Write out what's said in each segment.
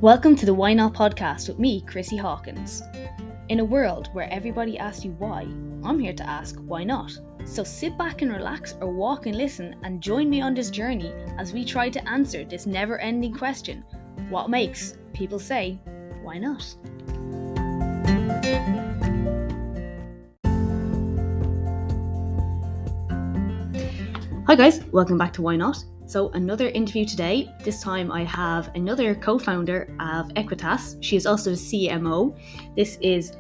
Welcome to the Why Not podcast with me, Chrissy Hawkins. In a world where everybody asks you why, I'm here to ask why not. So sit back and relax or walk and listen and join me on this journey as we try to answer this never-ending question: what makes people say, why not? Hi guys, welcome back to Why Not. So another interview today. This time I have another co-founder of Equitas. She is also the CMO. This is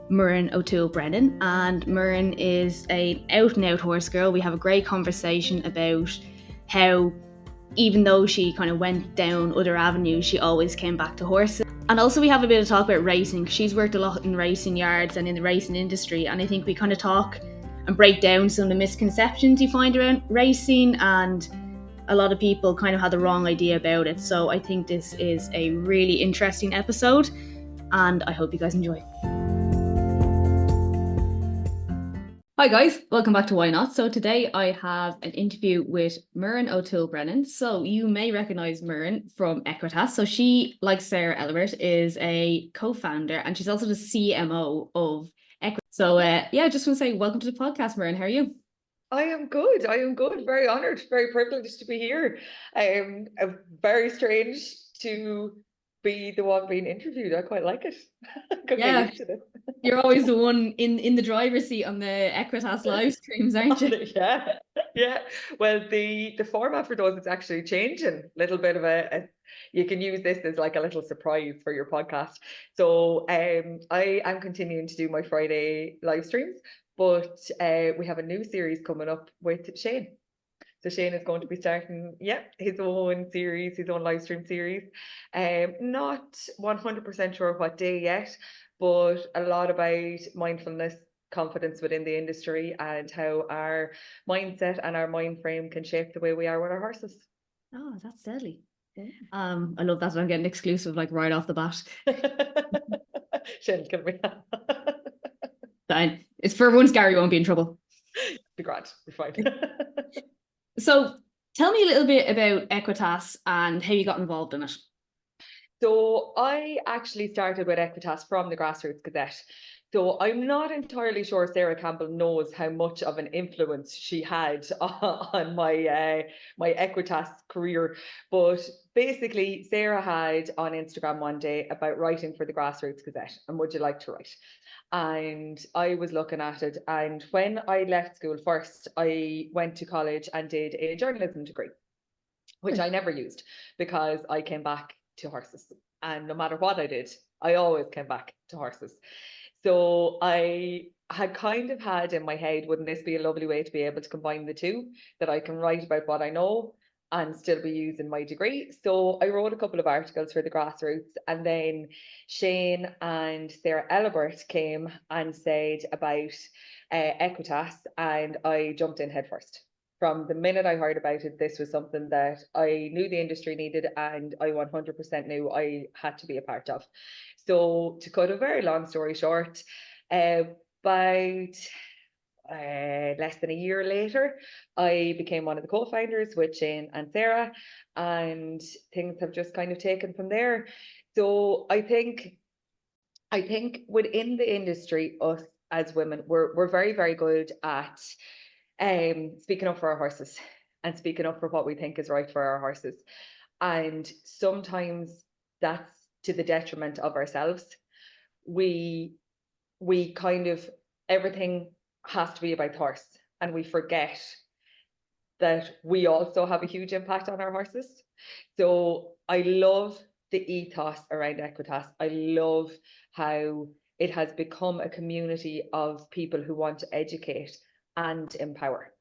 Muireann O'Toole Brennan, and Muireann is an out-and-out horse girl. We have a great conversation about how, even though she kind of went down other avenues, she always came back to horses. And also we have a bit of talk about racing. She's worked a lot in racing yards and in the racing industry, and I think we kind of talk and break down some of the misconceptions you find around racing, and a lot of people kind of had the wrong idea about it. So I think this is a really interesting episode, and I hope you guys enjoy. Hi guys, welcome back to Why Not. So today I have an interview with Muireann O'Toole Brennan. So you may recognise Muireann from Equitas. So she, like Sarah Elbert, is a co-founder, and she's also the CMO of Equitas. So just want to say welcome to the podcast, Muireann. How are you? I am good. Very honoured, very privileged to be here. Very strange to be the one being interviewed. I quite like it. Could get used to it. You're always the one in the driver's seat on the Equitas live streams, aren't you? Yeah. Well, the format for those is actually changing. Little bit of you can use this as like a little surprise for your podcast. So I am continuing to do my Friday live streams, but we have a new series coming up with Shane. So Shane is going to be starting, his own series, his own live stream series. Not 100% sure what day yet, but a lot about mindfulness, confidence within the industry, and how our mindset and our mind frame can shape the way we are with our horses. Oh, that's deadly. I love that. I'm getting exclusive like right off the bat. Shane's gonna be Fine. It's for once Gary won't be in trouble. Be grand. Be fine. So tell me a little bit about Equitas and how you got involved in it. So I actually started with Equitas from the Grassroots Gazette. So I'm not entirely sure Sarah Campbell knows how much of an influence she had on my my Equitas career. But basically, Sarah had on Instagram one day about writing for the Grassroots Gazette, and would you like to write? And I was looking at it, and when I left school first, I went to college and did a journalism degree, which I never used because I came back to horses. And no matter what I did, I always came back to horses. So I had kind of had in my head, wouldn't this be a lovely way to be able to combine the two, that I can write about what I know and still be using my degree? So I wrote a couple of articles for the Grassroots, and then Shane and Sarah Elbert came and said about Equitas, and I jumped in headfirst. From the minute I heard about it, this was something that I knew the industry needed, and I 100% knew I had to be a part of. So to cut a very long story short, about less than a year later, I became one of the co-founders with Shane and Sarah, and things have just kind of taken from there. So I think within the industry, us as women, we're very, very good at speaking up for our horses and speaking up for what we think is right for our horses. And sometimes that's to the detriment of ourselves. We kind of, everything has to be about the horse, and we forget that we also have a huge impact on our horses. So I love the ethos around Equitas. I love how it has become a community of people who want to educate and empower.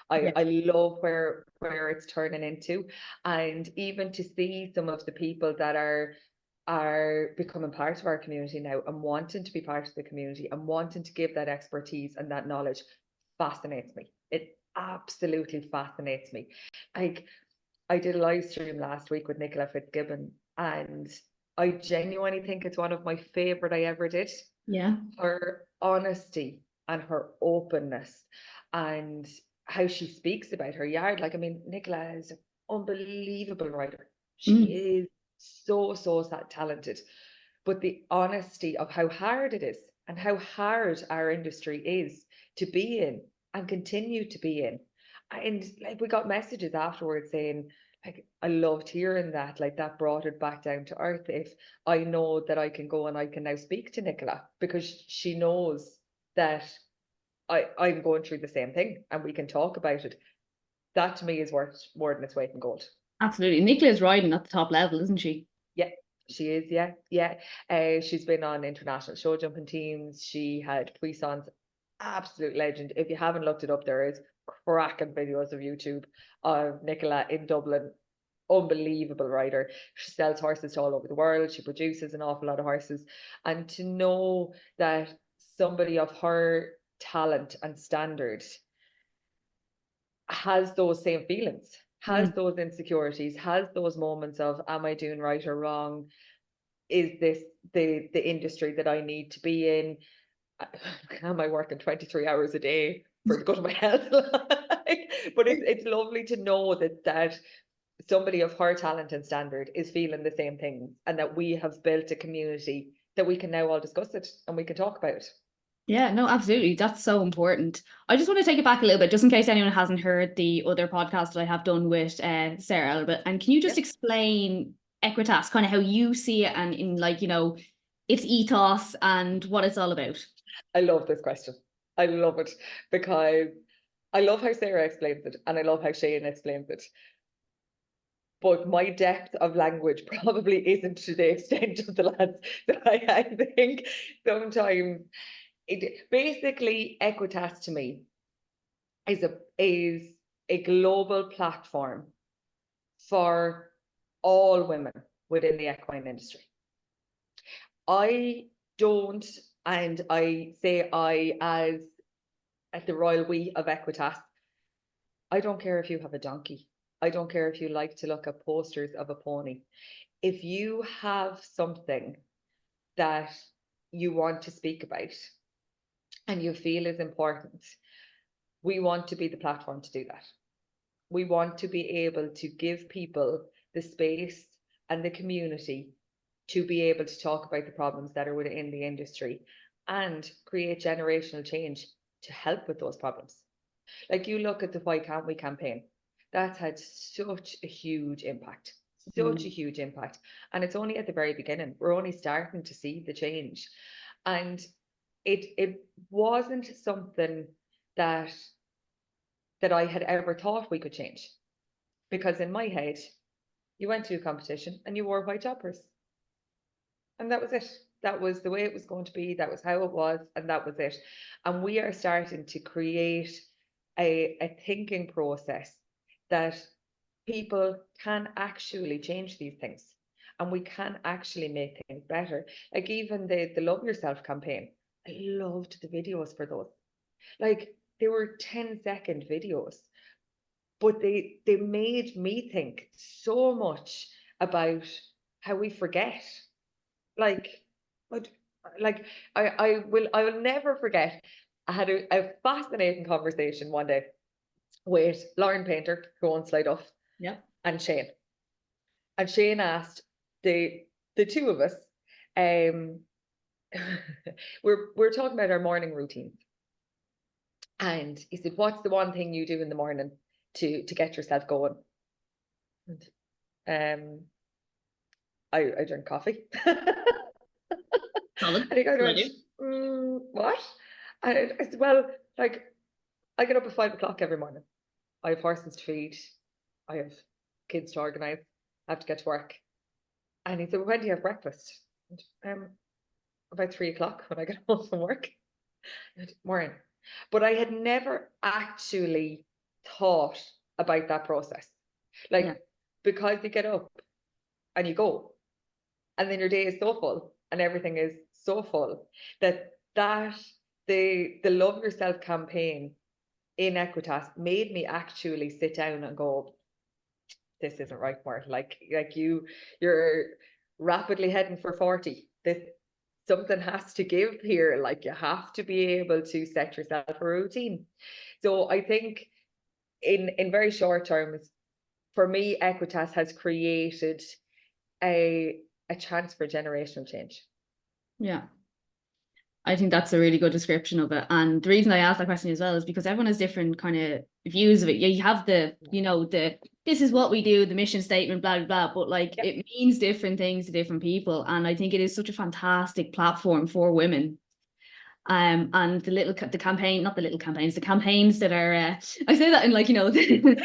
I love where it's turning into, and even to see some of the people that are becoming part of our community now and wanting to be part of the community and wanting to give that expertise and that knowledge fascinates me. It absolutely fascinates me. Like, I did a live stream last week with Nicola Fitzgibbon, and I genuinely think it's one of my favorite I ever did. Yeah. Her honesty and her openness and how she speaks about her yard. Like, I mean, Nicola is an unbelievable writer. She is so talented. But the honesty of how hard it is and how hard our industry is to be in and continue to be in. And like we got messages afterwards saying, like, I loved hearing that, like that brought it back down to earth. If I know that I can go and I can now speak to Nicola because she knows that I'm going through the same thing and we can talk about it. That to me is worth more than its weight in gold. Absolutely. Nicola's riding at the top level, isn't she? Yeah, she is. Yeah, yeah. She's been on international show jumping teams. She had Puissance, absolute legend. If you haven't looked it up, there is cracking videos of YouTube of Nicola in Dublin. Unbelievable rider. She sells horses to all over the world. She produces an awful lot of horses. And to know that somebody of her talent and standard has those same feelings, has those insecurities, has those moments of, am I doing right or wrong? Is this the industry that I need to be in? Am I working 23 hours a day for the good of my health? But it's lovely to know that somebody of her talent and standard is feeling the same things, and that we have built a community that we can now all discuss it and we can talk about it. Yeah, no, absolutely. That's so important. I just want to take it back a little bit, just in case anyone hasn't heard the other podcast that I have done with Sarah a little bit. And can you just explain Equitas, kind of how you see it and in like, its ethos and what it's all about? I love this question. I love it because I love how Sarah explains it and I love how Shane explains it. But my depth of language probably isn't to the extent of the lads that I think sometimes. Basically, Equitas to me is a global platform for all women within the equine industry. I don't, and I say I as at the royal we of Equitas, I don't care if you have a donkey. I don't care if you like to look at posters of a pony. If you have something that you want to speak about and you feel is important, we want to be the platform to do that. We want to be able to give people the space and the community to be able to talk about the problems that are within the industry and create generational change to help with those problems. Like you look at the Why Can't We campaign, that's had such a huge impact, such a huge impact. And it's only at the very beginning. We're only starting to see the change. And it wasn't something that I had ever thought we could change. Because in my head, you went to a competition and you wore white toppers. And that was it. That was the way it was going to be. That was how it was. And that was it. And we are starting to create a thinking process that people can actually change these things. And we can actually make things better. Like even the Love Yourself campaign. I loved the videos for those. Like they were 10-second videos, but they made me think so much about how we forget. Like, I will never forget. I had a fascinating conversation one day with Lauren Painter, who owns Slide Off, and Shane. And Shane asked the two of us, we're talking about our morning routines. And he said, what's the one thing you do in the morning to get yourself going? And I drink coffee. Solid. And he kind of went, what? And I said, well, like, I get up at 5 o'clock every morning. I have horses to feed. I have kids to organise. I have to get to work. And he said, well, when do you have breakfast? About 3 o'clock when I get home from work. Morning. But I had never actually thought about that process. Like, because you get up and you go, and then your day is so full and everything is so full that the Love Yourself campaign in Equitas made me actually sit down and go, this isn't right, Mark. Like you're rapidly heading for 40. Something has to give here. Like you have to be able to set yourself a routine. So I think in very short terms, for me, Equitas has created a chance for generational change. Yeah. I think that's a really good description of it. And the reason I asked that question as well is because everyone has different kind of views of it. Yeah, you have the, this is what we do, the mission statement, blah, blah, blah. But like it means different things to different people. And I think it is such a fantastic platform for women. And the campaign, not the little campaigns, the campaigns that are, I say that in like, the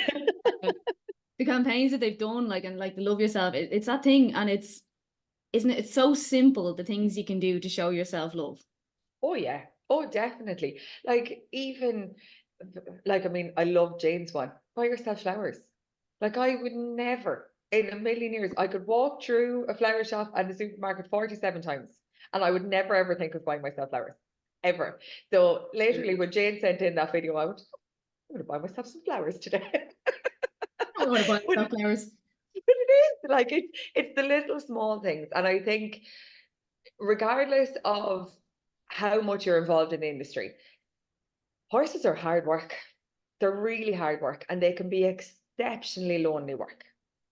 campaigns that they've done, like, and like the Love Yourself, it's that thing. And isn't it? It's so simple, the things you can do to show yourself love. Oh yeah. Oh, definitely. Like even like I mean, I love Jane's one. Buy yourself flowers. Like I would never in a million years, I could walk through a flower shop and the supermarket 47 times and I would never ever think of buying myself flowers. Ever. So literally when Jane sent in that video, I went, I'm gonna buy myself some flowers today. I want to buy But myself flowers. it is like it's the little small things. And I think regardless of how much you're involved in the industry, horses are hard work. They're really hard work and they can be exceptionally lonely work.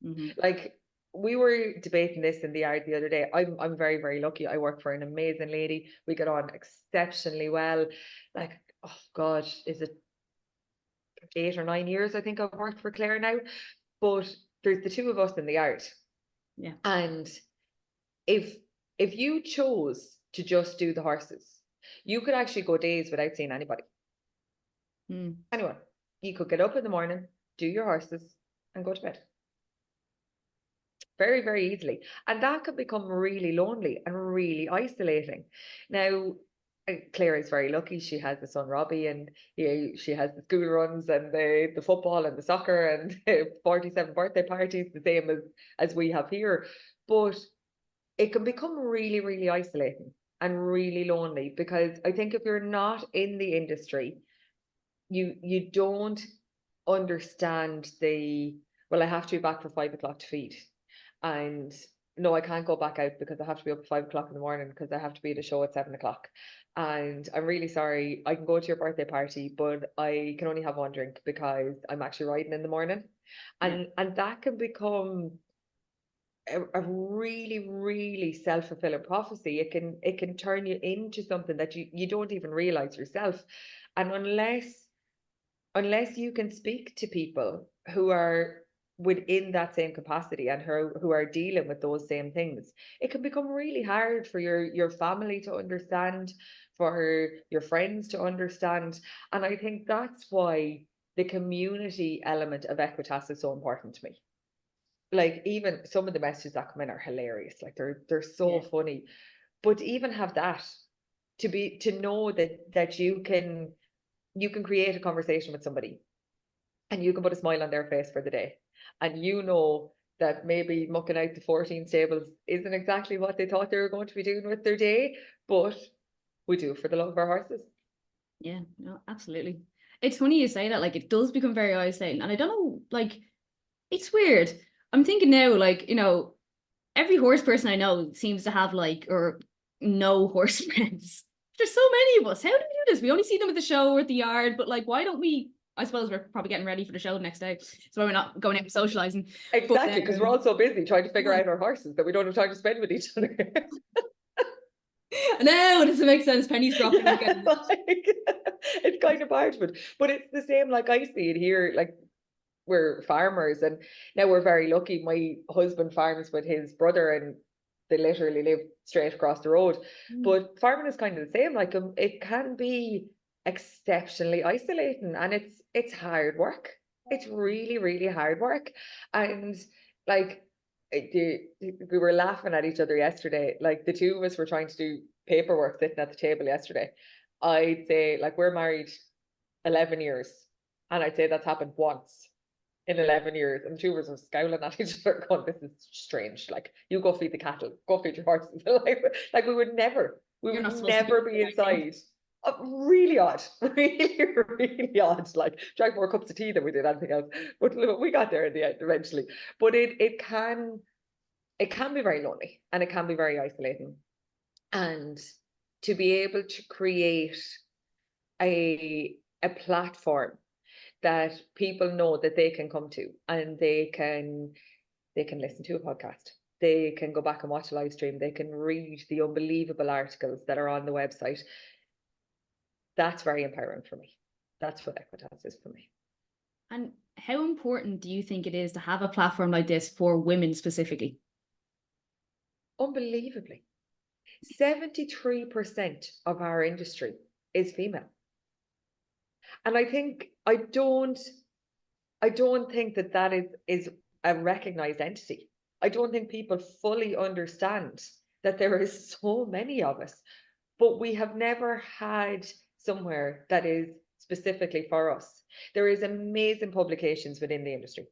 Mm-hmm. Like we were debating this in the yard the other day. I'm very, very lucky. I work for an amazing lady. We get on exceptionally well. Like, oh God, is it 8 or 9 years I think I've worked for Claire now? But there's the two of us in the yard. Yeah. And if you chose to just do the horses, you could actually go days without seeing anybody. Anyone. You could get up in the morning, do your horses, and go to bed. Very, very easily. And that could become really lonely and really isolating. Now, Claire is very lucky. She has the son Robbie, and she has the school runs and the football and the soccer and 47 birthday parties, the same as we have here. But it can become really, really isolating and really lonely because I think if you're not in the industry, you don't understand well, I have to be back for 5 o'clock to feed. And no, I can't go back out because I have to be up at 5 o'clock in the morning because I have to be at a show at 7 o'clock. And I'm really sorry, I can go to your birthday party, but I can only have one drink because I'm actually riding in the morning. And that can become a really, really self-fulfilling prophecy. It can turn you into something that you don't even realize yourself. And unless you can speak to people who are within that same capacity and who are dealing with those same things, it can become really hard for your family to understand, for your friends to understand. And I think that's why the community element of Equitas is so important to me. Like even some of the messages that come in are hilarious. Like they're so funny. But to even have that, to know that you can create a conversation with somebody and you can put a smile on their face for the day. And you know that maybe mucking out the 14 stables isn't exactly what they thought they were going to be doing with their day, but we do it for the love of our horses. Yeah, no, absolutely. It's funny you say that, like it does become very isolating. And I don't know, like it's weird. I'm thinking now, like, every horse person I know seems to have like or no horse friends. There's so many of us. How do we do this? We only see them at the show or at the yard, but like why don't we? I suppose we're probably getting ready for the show the next day. So we're not going out and socializing. Exactly, because we're all so busy trying to figure out our horses that we don't have time to spend with each other. No, it doesn't make sense. Pennies dropping again. It's kind of hard, but it's the same like I see it here. Like we're farmers and now we're very lucky. My husband farms with his brother and they literally live straight across the road. But farming is kind of the same. Like it can be exceptionally isolating and it's hard work. It's really, really hard work. And like we were laughing at each other yesterday. Like the two of us were trying to do paperwork sitting at the table yesterday. I'd say like we're married 11 years and I'd say that's happened once in 11 years, and the two of us were scowling at each other going, this is strange. Like, you go feed the cattle, go feed your horses. Like we would never be inside. Really odd. Really, really odd. Like, drank more cups of tea than we did anything else. But we got there in the end eventually. But it can be very lonely and it can be very isolating. And to be able to create a platform that people know that they can come to and they can listen to a podcast they can go back and watch a live stream, they can read the unbelievable articles that are on the website. That's very empowering for me. That's what Equitas is for me. And how important do you think it is to have a platform like this for women specifically? Unbelievably. 73% of our industry is female. And I think I don't think that is a recognized entity. I don't think people fully understand that there is so many of us, but we have never had somewhere that is specifically for us. There is amazing publications within the industry.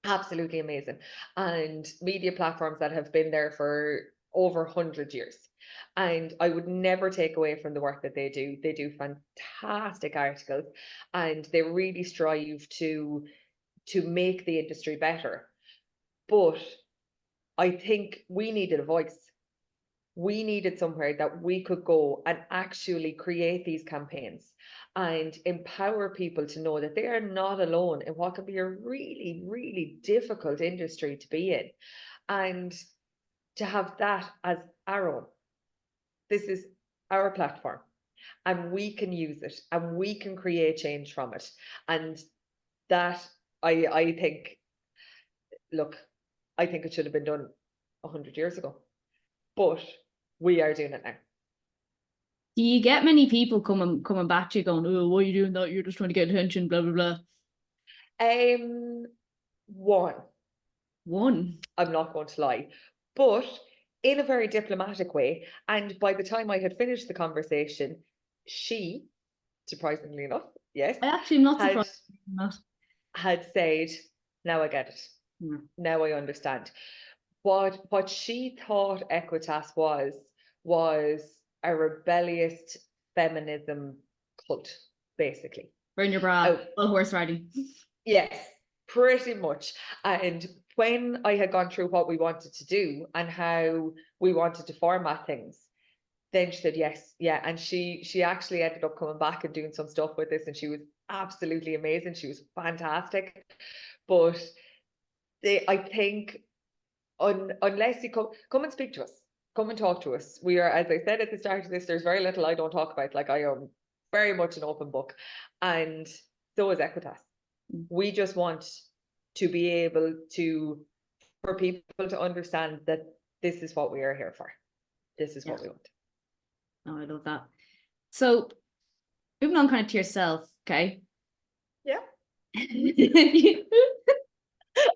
Absolutely amazing. And media platforms that have been there for over 100 years. And I would never take away from the work that they do. They do fantastic articles and they really strive to make the industry better. But I think we needed a voice. We needed somewhere that we could go and actually create these campaigns and empower people to know that they are not alone in what can be a really, really difficult industry to be in. And to have that as our own. This is our platform and we can use it and we can create change from it. And that I think, look, I think it should have been done 100 years ago, but we are doing it now. Do you get many people coming back to you going, oh, why are you doing that? You're just trying to get attention, blah, blah, blah. One. I'm not going to lie, but in a very diplomatic way. And by the time I had finished the conversation, she, surprisingly enough, yes, I actually am not surprised. Had said, now I get it. Yeah. Now I understand. What she thought Equitas was a rebellious feminism cult, basically. Burn your bra, horse riding. Yes, pretty much. And when I had gone through what we wanted to do and how we wanted to format things, then she said yes, yeah. And she actually ended up coming back and doing some stuff with this, and she was absolutely amazing. She was fantastic. But I think unless you come and speak to us, come and talk to us. We are, as I said at the start of this, there's very little I don't talk about. Like, I am very much an open book, and so is Equitas. We just want to be able for people to understand that this is what we are here for. This is what we want. Oh, I love that. So moving on kind of to yourself, okay? Yeah.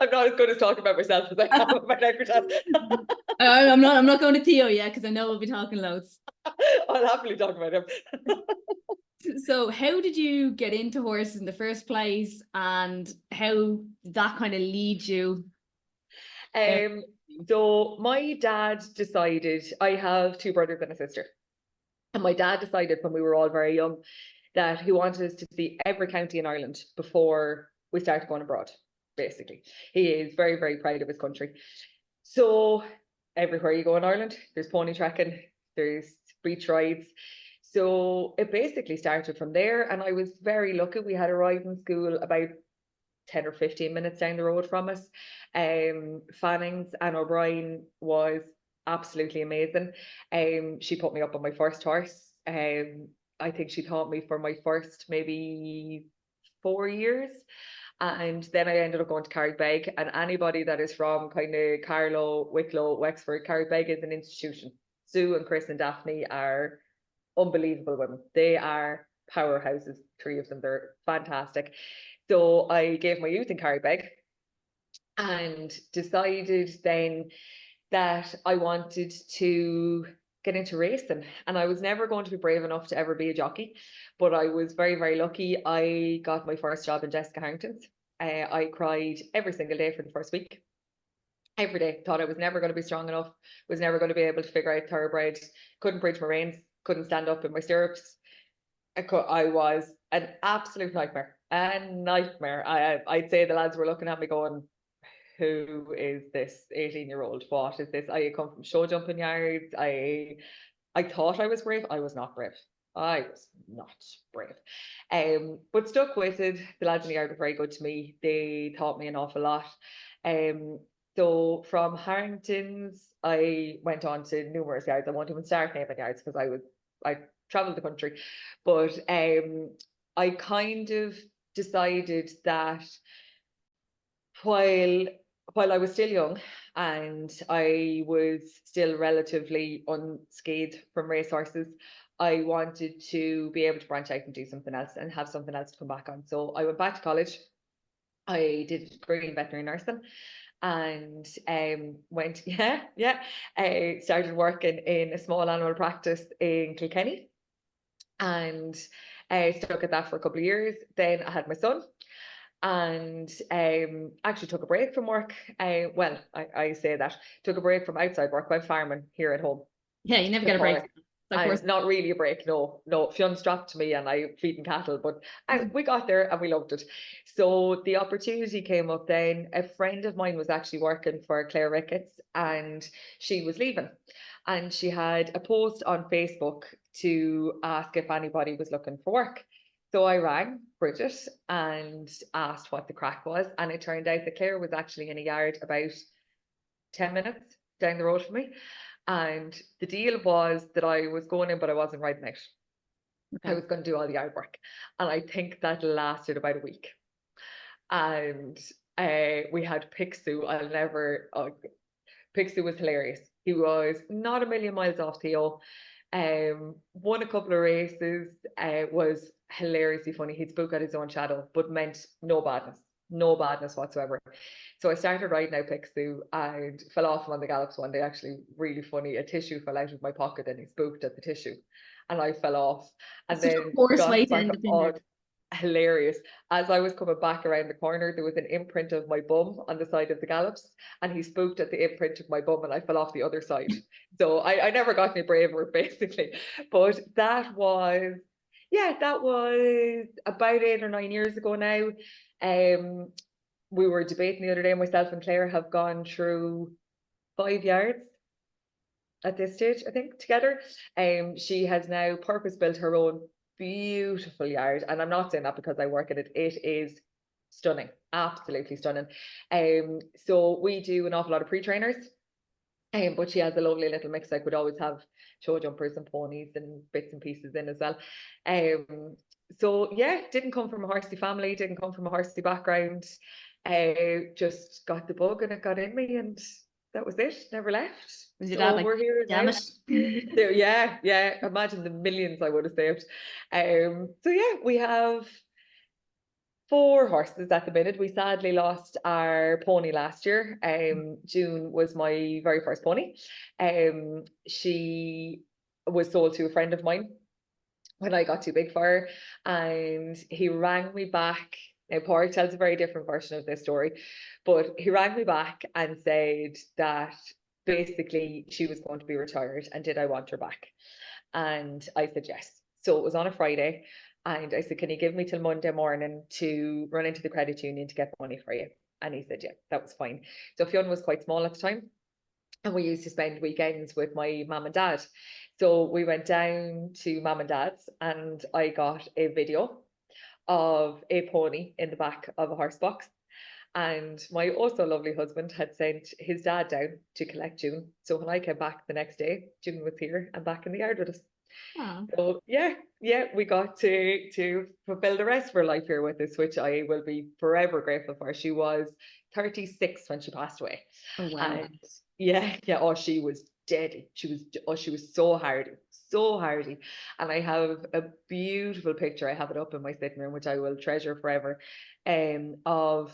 I'm not as good as talking about myself as I am about Equitas. I'm not going to Theo yet because I know we'll be talking loads. I'll happily talk about him. So how did you get into horses in the first place, and how did that kind of lead you? So my dad decided, I have two brothers and a sister, and my dad decided when we were all very young that he wanted us to see every county in Ireland before we started going abroad. Basically, he is very, very proud of his country. So everywhere you go in Ireland, there's pony trekking, there's breech rides. So it basically started from there, and I was very lucky. We had a riding school about 10 or 15 minutes down the road from us. Fannings and O'Brien was absolutely amazing. She put me up on my first horse. I think she taught me for my first maybe 4 years. And then I ended up going to Carrickbeg, and anybody that is from kind of Carlow, Wicklow, Wexford, Carrickbeg is an institution. Sue and Chris and Daphne are unbelievable women. They are powerhouses, three of them. They're fantastic. So I gave my youth in Carrickbeg and decided then that I wanted to get into racing, and I was never going to be brave enough to ever be a jockey, but I was very, very lucky. I got my first job in Jessica Harrington's. I cried every single day for the first week. Every day. Thought I was never going to be strong enough, was never going to be able to figure out thoroughbred, couldn't bridge my reins, couldn't stand up in my stirrups. I was an absolute nightmare. I'd say the lads were looking at me going, who is this 18-year-old? What is this? I come from show jumping yards. I thought I was brave. I was not brave. I was not brave. But stuck with it. The lads in the yard were very good to me. They taught me an awful lot. So from Harrington's, I went on to numerous yards. I won't even start naming yards because I traveled the country, but I kind of decided that while I was still young and I was still relatively unscathed from racehorses, I wanted to be able to branch out and do something else and have something else to come back on. So I went back to college. I did a degree in veterinary nursing and went, started working in a small animal practice in Kilkenny and stuck at that for a couple of years. Then I had my son and actually took a break from work. I say that, took a break from outside work, went farming here at home. Yeah, you never get a break. And not really a break, no. Fionn strapped to me and I feeding cattle, but we got there and we loved it. So the opportunity came up then. A friend of mine was actually working for Claire Ricketts and she was leaving. And she had a post on Facebook to ask if anybody was looking for work. So I rang Bridget and asked what the crack was. And it turned out that Claire was actually in a yard about 10 minutes down the road from me. And the deal was that I was going in, but I wasn't riding out. Okay. I was going to do all the yard work. And I think that lasted about a week. And we had Pixu. Pixu was hilarious. He was not a million miles off Theo. Won a couple of races, was hilariously funny. He'd spoke at his own shadow, but meant no badness whatsoever. So I started riding out Pixu and fell off him on the gallops one day. Actually, really funny. A tissue fell out of my pocket and he spooked at the tissue, and I fell off. And then got back on. Hilarious. As I was coming back around the corner, there was an imprint of my bum on the side of the gallops, and he spooked at the imprint of my bum, and I fell off the other side. So I never got any braver, basically. But that was about 8 or 9 years ago now. We were debating the other day, myself and Claire have gone through 5 yards at this stage, I think, together. She has now purpose-built her own beautiful yard, and I'm not saying that because I work at it. It is stunning, absolutely stunning. So we do an awful lot of pre-trainers, but she has a lovely little mix. Like, would always have show jumpers and ponies and bits and pieces in as well. So yeah, didn't come from a horsey family, didn't come from a horsey background. Just got the bug and it got in me, and that was it. Never left. So we're here now. Yeah. Imagine the millions I would have saved. So yeah, we have 4 horses at the minute. We sadly lost our pony last year. June was my very first pony. She was sold to a friend of mine when I got too big for her, and he rang me back. Now, Pádraig tells a very different version of this story, but he rang me back and said that basically she was going to be retired and did I want her back? And I said yes. So it was on a Friday, and I said, can you give me till Monday morning to run into the credit union to get money for you? And he said, yeah, that was fine. So Fionn was quite small at the time, and we used to spend weekends with my mum and dad. So we went down to mum and dad's, and I got a video of a pony in the back of a horse box. And my also lovely husband had sent his dad down to collect June. So when I came back the next day, June was here and back in the yard with us. Aww. So yeah, we got to fulfill the rest of her life here with us, which I will be forever grateful for. She was 36 when she passed away. Oh wow. And she was deadly. She was so hardy. And I have a beautiful picture. I have it up in my sitting room, which I will treasure forever, of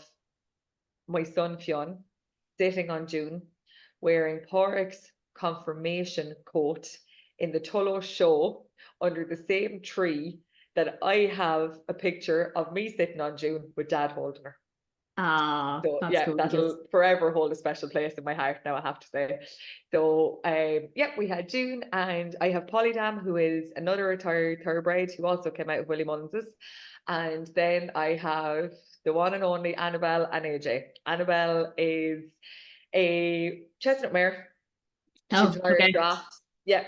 my son Fionn sitting on June wearing Pádraig's confirmation coat in the Tullow show under the same tree that I have a picture of me sitting on June with Dad holding her. So yeah, cool. That'll forever hold a special place in my heart now, I have to say. So we had June, and I have Polydam, who is another retired thoroughbred who also came out of Willie Mullins's. And then I have the one and only Annabelle and AJ. Annabelle is a chestnut mare. She's an Irish draft. Yeah,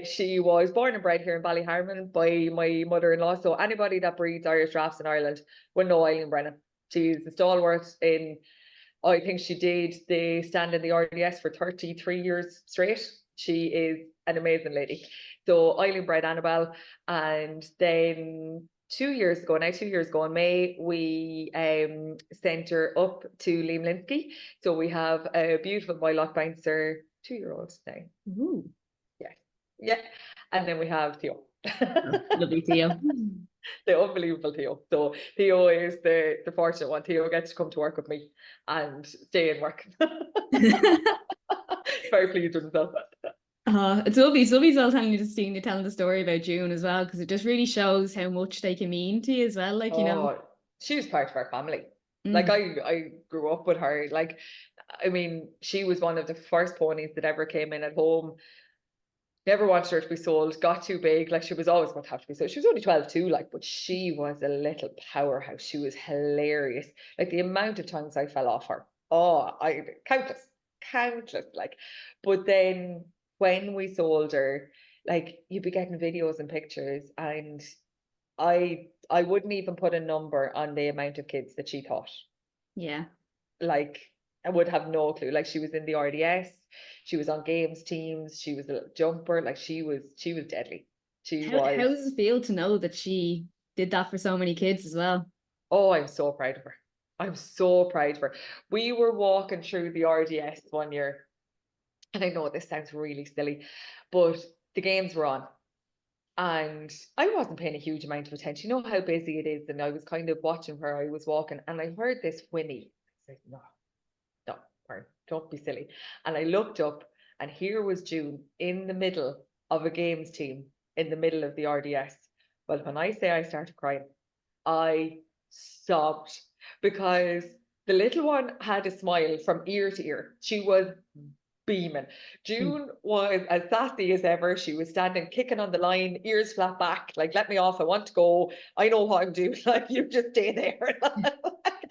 she was born and bred here in Ballyharmon by my mother-in-law. So anybody that breeds Irish drafts in Ireland will know Eileen Brennan. She's a stalwart in I think she did the stand in the RDS for 33 years straight. She is an amazing lady. So Eileen bred Annabelle, and then 2 years ago in May, we sent her up to Liam Linsky. So we have a beautiful Moylock bouncer, 2-year-old now. Ooh. Yeah. Yeah. And then we have Theo. Lovely Theo. The unbelievable Theo. So Theo is the fortunate one. Theo gets to come to work with me and stay in work. Very pleased with himself. It's lovely. It's lovely as well telling you telling the story about June as well, because it just really shows how much they can mean to you as well. Like, you know. Oh, she was part of our family. Like Mm. I grew up with her. Like, I mean, she was one of the first ponies that ever came in at home. Never wanted her to be sold, got too big, like she was always going to have to be sold. She was only 12 too, like, but she was a little powerhouse. She was hilarious. Like the amount of times I fell off her. Oh, countless, like. But then when we sold her, like you'd be getting videos and pictures, and I wouldn't even put a number on the amount of kids that she taught. Yeah. Like I would have no clue. Like she was in the RDS, she was on games teams, she was a jumper, like she was deadly. She How was, does it feel to know that she did that for so many kids as well? oh, I'm so proud of her. I'm so proud of her. We were walking through the RDS one year, and I know this sounds really silly, but the games were on. And I wasn't paying a huge amount of attention. You know how busy it is. And I was kind of watching her. I was walking and I heard this whinny. I said, no, no, Mary, don't be silly. And I looked up, and here was June in the middle of a games team in the middle of the RDS. Well, when I say I started crying, I sobbed because the little one had a smile from ear to ear. She was beaming. Mm. June was as sassy as ever. She was standing, kicking on the line, ears flat back, like, let me off, I want to go. I know what I'm doing. Like, you just stay there.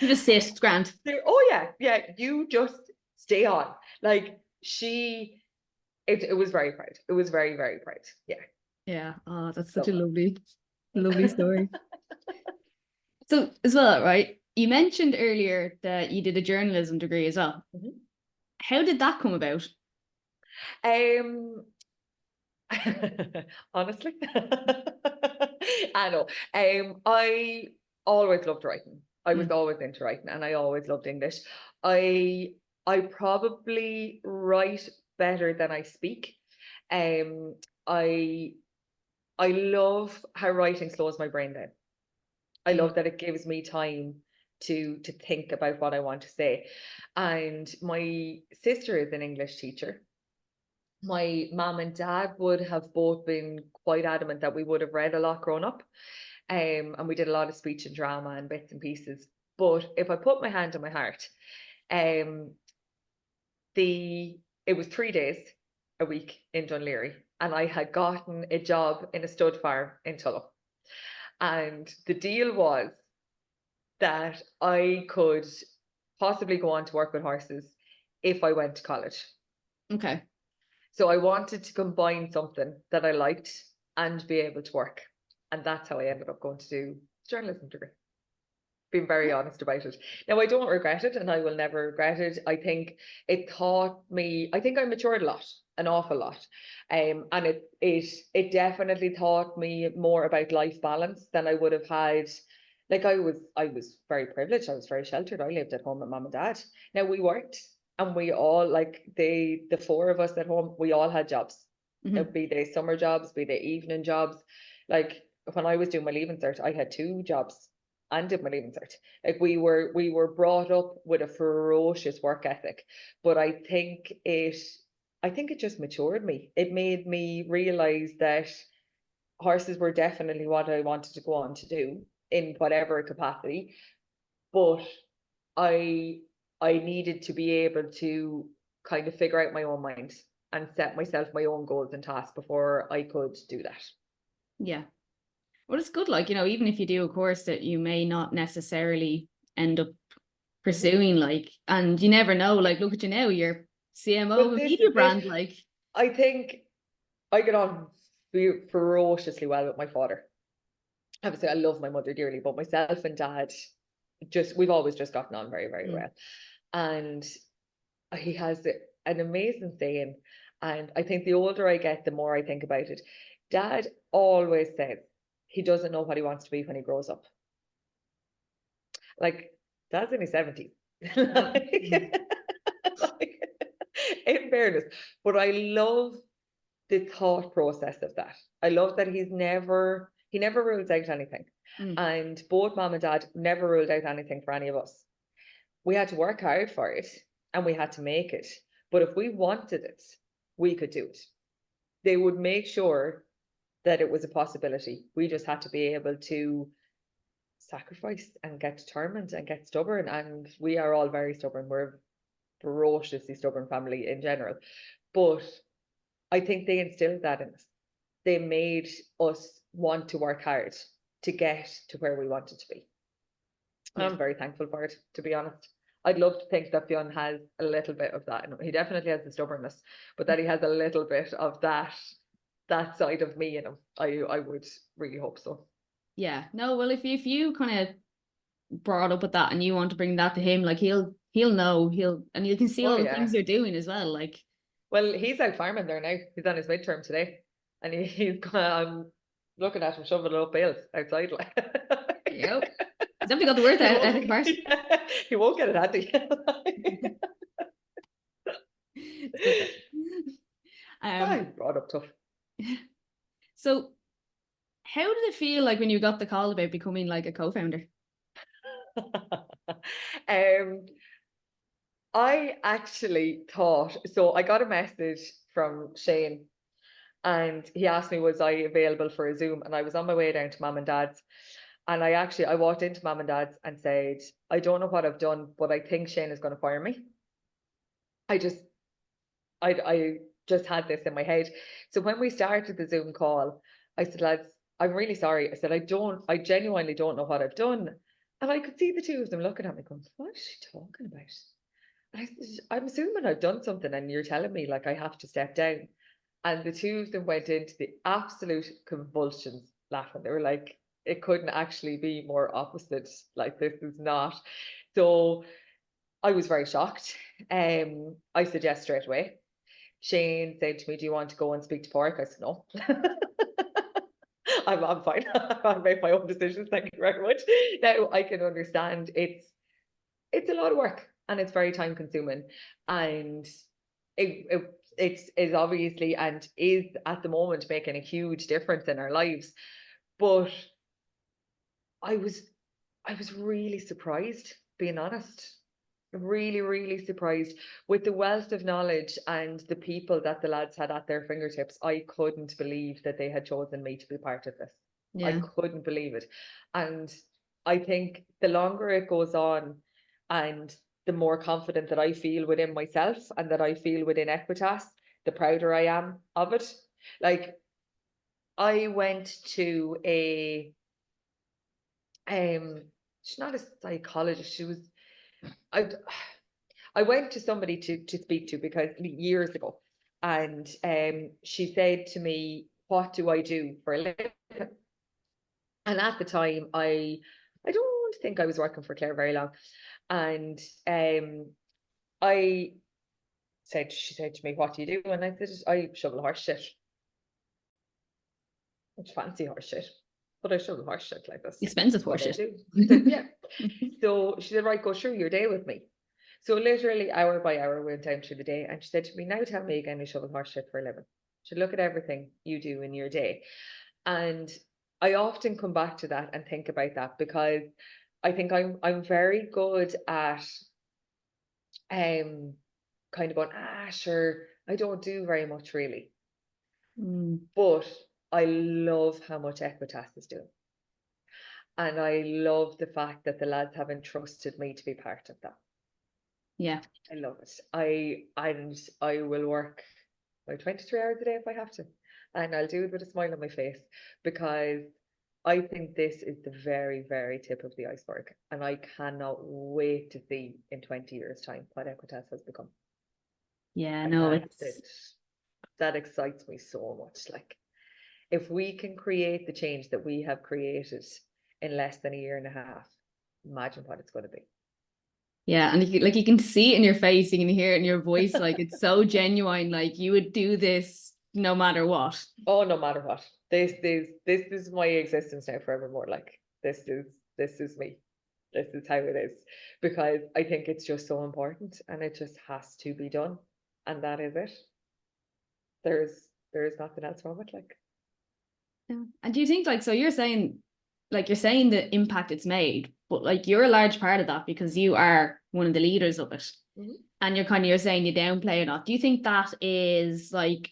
You just sit, it's grand. Oh yeah, yeah, you just stay on. Like it was very proud. It was very, very proud. Yeah. Yeah. Oh, that's such a So lovely story. So as well, right? You mentioned earlier that you did a journalism degree as well. Mhm. How did that come about? um honestly, I know. I always loved writing. I was Mm. always into writing, and I always loved English. I I probably write better than I speak. Um, I I love how writing slows my brain down. I Mm. love that it gives me time to think about what I want to say. And my sister is an English teacher. My mom and dad would have both been quite adamant that we would have read a lot growing up. And we did a lot of speech and drama and bits and pieces. But if I put my hand on my heart, um, it was 3 days a week in Dunleary, and I had gotten a job in a stud farm in Tullow. And the deal was that I could possibly go on to work with horses if I went to college. Okay. So I wanted to combine something that I liked and be able to work. And that's how I ended up going to do journalism degree. Being very honest about it. Now I don't regret it, and I will never regret it. I think it taught me, I think I matured a lot, an awful lot. And it definitely taught me more about life balance than I would have had. Like I was very privileged, I was very sheltered. I lived at home with mom and dad. Now we worked, and we all, like the four of us at home, we all had jobs. Now, Mm-hmm. be they summer jobs, be they evening jobs. Like when I was doing my leaving cert, I had two jobs and did my leaving cert. Like we were brought up with a ferocious work ethic, but I think it just matured me. It made me realize that horses were definitely what I wanted to go on to do in whatever capacity, but I I needed to be able to kind of figure out my own mind and set myself my own goals and tasks before I could do that. Yeah. Well, it's good, like, you know, even if you do a course that you may not necessarily end up Mhm. pursuing, like, and you never know, like, look at you now, you're CMO Well, of a this media is it. brand, like, I think I get on ferociously well with my father. Obviously, I love my mother dearly, but myself and dad, we've always just gotten on very, very mm, well. And he has an amazing saying. And I think the older I get, the more I think about it. Dad always says he doesn't know what he wants to be when he grows up. Like, Dad's in his 70s. Like, in fairness. But I love the thought process of that. I love that he never rules out anything. And both mom and dad never ruled out anything for any of us. We had to work hard for it and we had to make it. But if we wanted it, we could do it. They would make sure that it was a possibility. We just had to be able to sacrifice and get determined and get stubborn. And we are all very stubborn. We're a ferociously stubborn family in general. But I think they instilled that in us. They made us want to work hard to get to where we wanted to be. Yeah. I'm very thankful for it, to be honest. I'd love to think that Fionn has a little bit of that. He definitely has the stubbornness, but that he has a little bit of that side of me in him. I would really hope so. Yeah. No, well, if you kind of brought up with that and you want to bring that to him, like he'll know, and you can see all the things they're doing as well. Like, well, he's out farming there now. He's on his midterm today, and he's I'm looking at him shoveling up bales outside. Like, yep. He's definitely got the word out of part. He won't get it handy. I brought up tough. So, how did it feel like when you got the call about becoming like a co-founder? I actually thought, so I got a message from Shane and he asked me, was I available for a Zoom? And I was on my way down to mom and dad's. And I walked into mom and dad's and said, I don't know what I've done, but I think Shane is going to fire me. I just had this in my head. So when we started the Zoom call, I said, lads, I'm really sorry. I said, I genuinely don't know what I've done. And I could see the two of them looking at me going, what is she talking about? And I said, I'm assuming I've done something and you're telling me like I have to step down. And the two of them went into the absolute convulsions laughing. They were like, it couldn't actually be more opposite. Like, this is not. So I was very shocked. I said yes straight away. Shane said to me, do you want to go and speak to Pork? I said, no. I'm fine. I've made my own decisions. Thank you very much. Now I can understand it's a lot of work and it's very time consuming. And it's obviously and is at the moment making a huge difference in our lives. But I was really surprised, being honest. Really, really surprised with the wealth of knowledge and the people that the lads had at their fingertips. I couldn't believe that they had chosen me to be part of this. Yeah. I couldn't believe it. And I think the longer it goes on and the more confident that I feel within myself and that I feel within Equitas, the prouder I am of it. Like, I went to she's not a psychologist, she was I went to somebody to speak to because years ago, and she said to me, what do I do for a living? And at the time, I don't think I was working for Claire very long. And she said to me, what do you do? And I said, I shovel horse shit. It's fancy horse shit, but I shovel horse shit like this. Expensive horse shit. Said, yeah. So she said, right, go through your day with me. So literally hour by hour we went down through the day, and she said to me, now tell me again, you shovel horse shit for a living. She said, look at everything you do in your day. And I often come back to that and think about that, because I think I'm very good at kind of going, sure, I don't do very much really. But I love how much Equitas is doing. And I love the fact that the lads have entrusted me to be part of that. Yeah. I love it. I will work like 23 hours a day if I have to. And I'll do it with a smile on my face, because I think this is the very, very tip of the iceberg. And I cannot wait to see in 20 years' time what Equitas has become. Yeah, no, that excites me so much. Like, if we can create the change that we have created in less than a year and a half, imagine what it's going to be. Yeah, and you can see it in your face, you can hear it in your voice, like it's so genuine, like you would do this no matter what. Oh, no matter what. This is my existence now forevermore. Like this is me. This is how it is. Because I think it's just so important and it just has to be done. And that is it. There's nothing else wrong with like. Yeah. And do you think like, so you're saying the impact it's made, but like you're a large part of that because you are one of the leaders of it. Mhm. And you're saying you downplay it not. Do you think that is like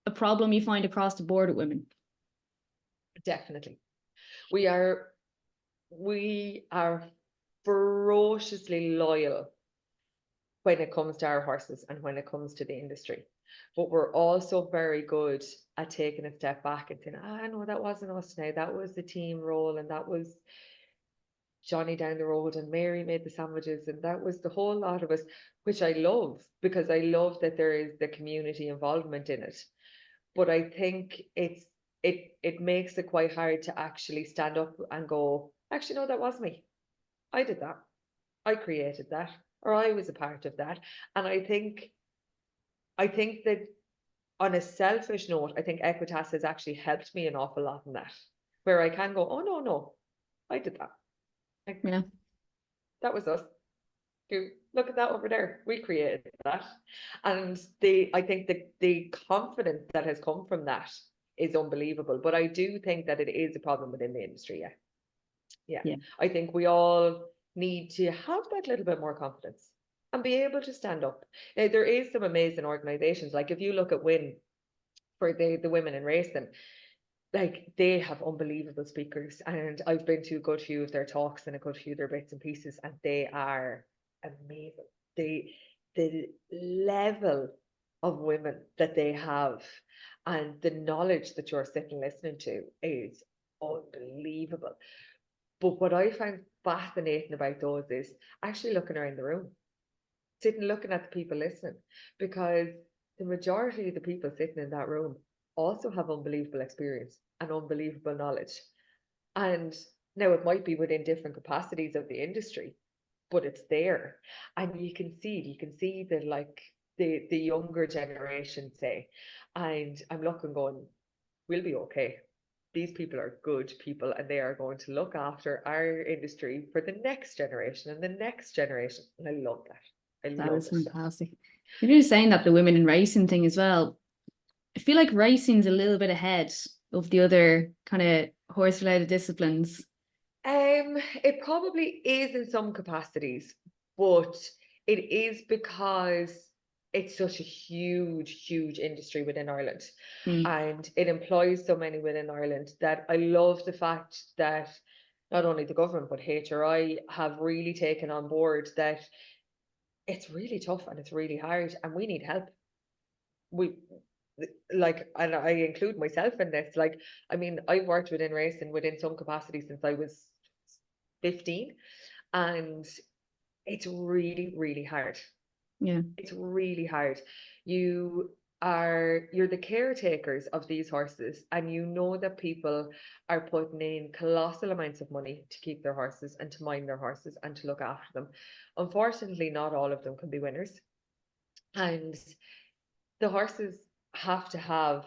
a problem you find across the board with women? Definitely. We are we are ferociously loyal when it comes to our horses and when it comes to the industry. But we're also very good at taking a step back and saying, ah, no, that wasn't us now. That was the team role, and that was Johnny down the road, and Mary made the sandwiches, and that was the whole lot of us, which I love because I love that there is the community involvement in it. But I think it makes it quite hard to actually stand up and go, actually, no, that was me. I did that. I created that, or I was a part of that. And I think that on a selfish note, I think Equitas has actually helped me an awful lot in that, where I can go, oh no, no, I did that. Like Yeah. that was us. Look at that over there. We created that. And I think the confidence that has come from that is unbelievable. But I do think that it is a problem within the industry. Yeah. Yeah. Yeah. I think we all need to have that little bit more confidence and be able to stand up. Now, there is some amazing organizations. Like if you look at WIN for the women in racing, like they have unbelievable speakers. And I've been to a good few of their talks and a good few of their bits and pieces, and they are amazing. The level of women that they have and the knowledge that you're sitting listening to is unbelievable. But what I find fascinating about those is actually looking around the room, sitting looking at the people listening, because the majority of the people sitting in that room also have unbelievable experience and unbelievable knowledge. And now it might be within different capacities of the industry, but it's there. And you can see that like the younger generation say, and I'm looking going, we'll be okay. These people are good people and they are going to look after our industry for the next generation and the next generation. And I love that. I That love is it. fantastic. You're just saying that the women in racing thing as well. I feel like racing's a little bit ahead of the other kind of horse related disciplines. It probably is in some capacities, but it is because it's such a huge industry within Ireland. Mm. And it employs so many within Ireland that I love the fact that not only the government but HRI have really taken on board that it's really tough and it's really hard and we need help. We like, and I include myself in this, like, I mean, I've worked within racing within some capacity since I was 15, and it's really hard. Yeah. It's really hard. You're the caretakers of these horses, and you know that people are putting in colossal amounts of money to keep their horses and to mind their horses and to look after them. Unfortunately, not all of them can be winners, and the horses have to have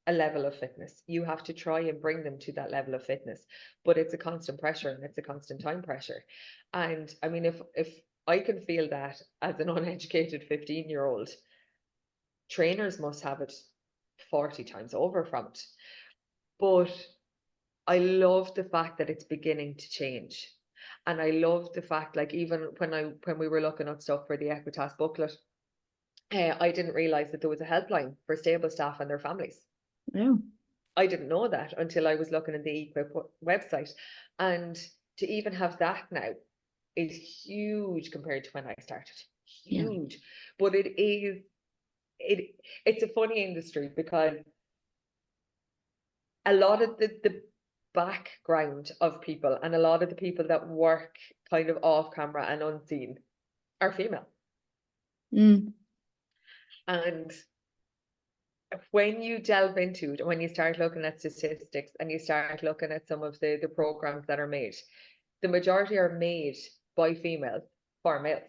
a level of fitness. You have to try and bring them to that level of fitness, but it's a constant pressure and it's a constant time pressure. And I mean, if I can feel that as an uneducated 15-year-old, trainers must have it 40 times over from it. But I love the fact that it's beginning to change. And I love the fact, like, even when we were looking up stuff for the Equitas booklet, I didn't realize that there was a helpline for stable staff and their families. Yeah. I didn't know that until I was looking at the Equip website. And to even have that now is huge compared to when I started. Yeah. Huge. But it's a funny industry because a lot of the background of people and a lot of the people that work kind of off camera and unseen are female. Mm. And when you delve into it, when you start looking at statistics and you start looking at some of the programs that are made, the majority are made by females for males.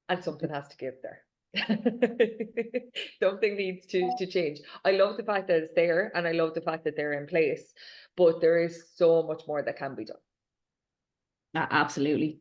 And something has to give there. Something needs to change. I love the fact that it's there, and I love the fact that they're in place, but there is so much more that can be done. Absolutely.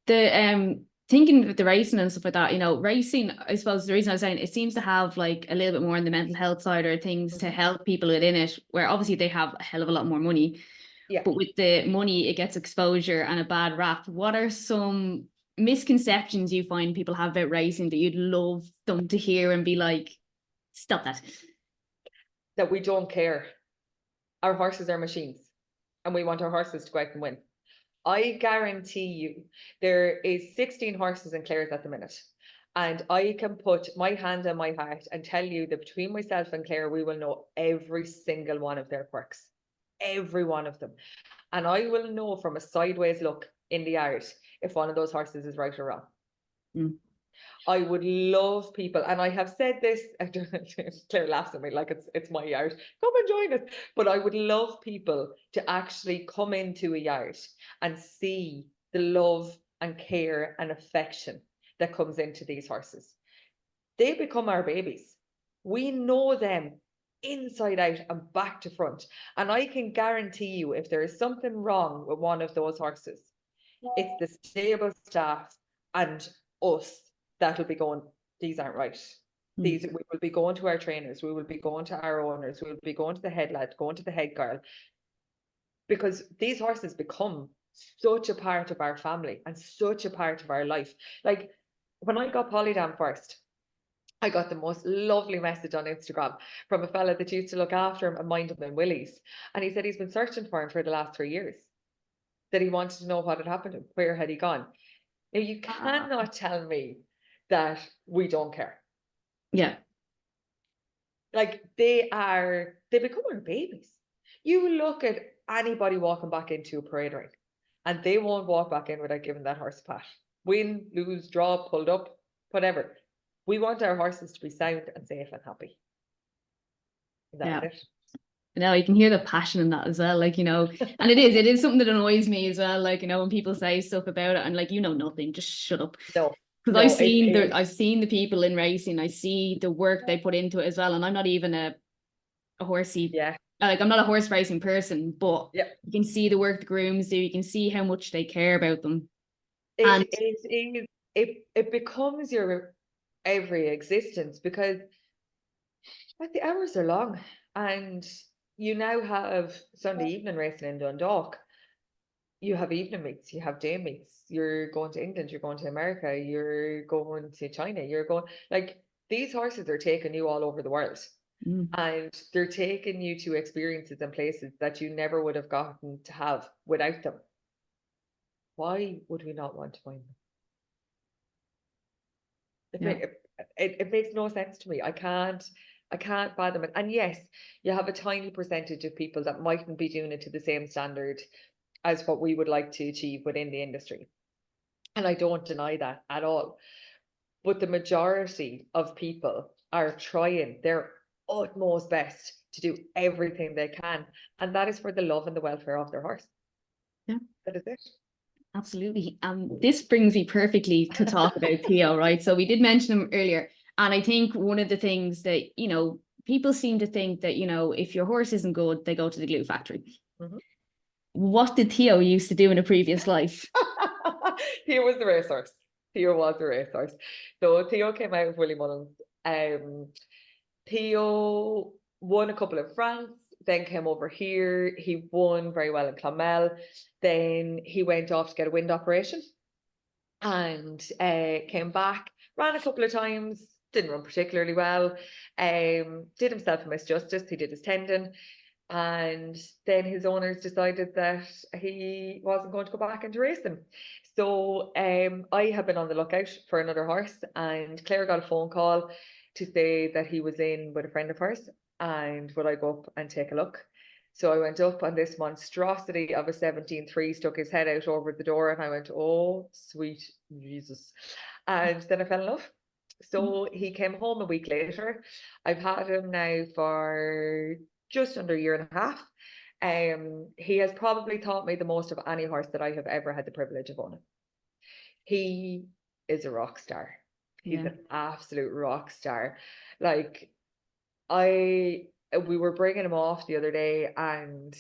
The thinking with the racing and stuff like that, you know, racing, I suppose the reason I was saying it seems to have like a little bit more on the mental health side or things to help people within it, where obviously they have a hell of a lot more money. Yeah. But with the money, it gets exposure and a bad rap. What are some misconceptions you find people have about racing that you'd love them to hear and be like, stop that? That we don't care. Our horses are machines, and we want our horses to go out and win. I guarantee you there is 16 horses in Clare's at the minute. And I can put my hand on my heart and tell you that between myself and Clare, we will know every single one of their quirks. Every one of them. And I will know from a sideways look in the yard if one of those horses is right or wrong. Mm. I would love people, and I have said this, Claire laughs at me like it's my yard, come and join us. But I would love people to actually come into a yard and see the love and care and affection that comes into these horses. They become our babies. We know them inside out and back to front. And I can guarantee you, if there is something wrong with one of those horses, it's the stable staff and us that'll be going, these aren't right. We will be going to our trainers, we will be going to our owners, we will be going to the head lad, going to the head girl, because these horses become such a part of our family and such a part of our life. Like when I got Polydam first, I got the most lovely message on Instagram from a fella that used to look after him and mind him in Willie's, and he said he's been searching for him for the last 3 years, that he wanted to know what had happened to him, where had he gone. Now, you cannot tell me that we don't care. Yeah. Like they become our babies. You look at anybody walking back into a parade ring and they won't walk back in without giving that horse a pat. Win, lose, draw, pulled up, whatever. We want our horses to be sound and safe and happy. That's it. Now you can hear the passion in that as well, like, you know, and it is something that annoys me as well, like, you know, when people say stuff about it and like, you know nothing, just shut up. No, because I've seen the people in racing, I see the work they put into it as well, and I'm not even a horsey, like I'm not a horse racing person, but you can see the work the grooms do, you can see how much they care about them. It becomes your every existence, because like the hours are long, and you now have Sunday evening racing in Dundalk. You have evening meets, you have day meets, you're going to England, you're going to America, you're going to China, you're going, like, these horses are taking you all over the world. And they're taking you to experiences and places that you never would have gotten to have without them. Why would we not want to find them? It makes no sense to me. I can't fathom it. And yes, you have a tiny percentage of people that mightn't be doing it to the same standard as what we would like to achieve within the industry. And I don't deny that at all. But the majority of people are trying their utmost best to do everything they can. And that is for the love and the welfare of their horse. Yeah. That is it. Absolutely. This brings me perfectly to talk about Theo, right? So we did mention him earlier. And I think one of the things that, you know, people seem to think that, you know, if your horse isn't good, they go to the glue factory. What did Theo used to do in a previous life? Theo was the racehorse. Theo was the racehorse. So Theo came out with Willie Mullins. Theo won a couple in France, then came over here. He won very well in Clonmel. Then he went off to get a wind operation and came back, ran a couple of times, didn't run particularly well, did himself a misjustice. He did his tendon. And then his owners decided that he wasn't going to go back into racing. So I have been on the lookout for another horse, and Claire got a phone call to say that he was in with a friend of hers, and would I go up and take a look? So I went up, and this monstrosity of a 17.3 stuck his head out over the door, and I went, oh, sweet Jesus. And then I fell in love. So he came home a week later. I've had him now for just under a year and a half. He has probably taught me the most of any horse that I have ever had the privilege of owning. He is a rock star. He's Yeah. an absolute rock star. Like, we were bringing him off the other day, and